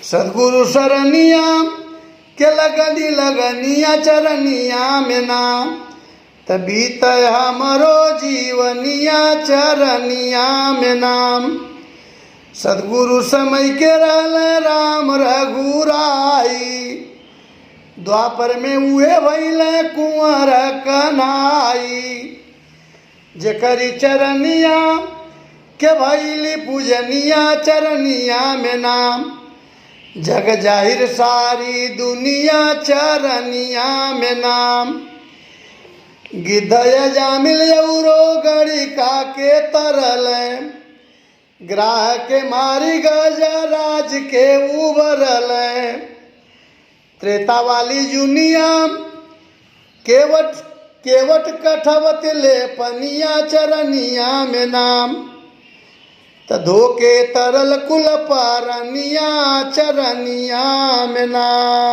सदगुरु सरनिया के लगनी लगनिया चरनिया में नाम तभी तय हमरो जीवनिया चरनिया में नाम। सदगुरु समय के रहल राम रघुराई द्वापर में उहे भइले कुंवर कन्हाई। जेकरी चरनिया के भइली पूजनिया चरनिया में नाम जग जाहिर सारी दुनिया चरनिया में नाम। गिद्धय जामिल यौरो गणिका के तरल ग्राह के मारी गजराज के उबरल। त्रेता वाली जुनिया केवट केवट कठवत ले पनिया चरनिया में नाम तधो के तरल कुल पारनिया चरनिया में नाम।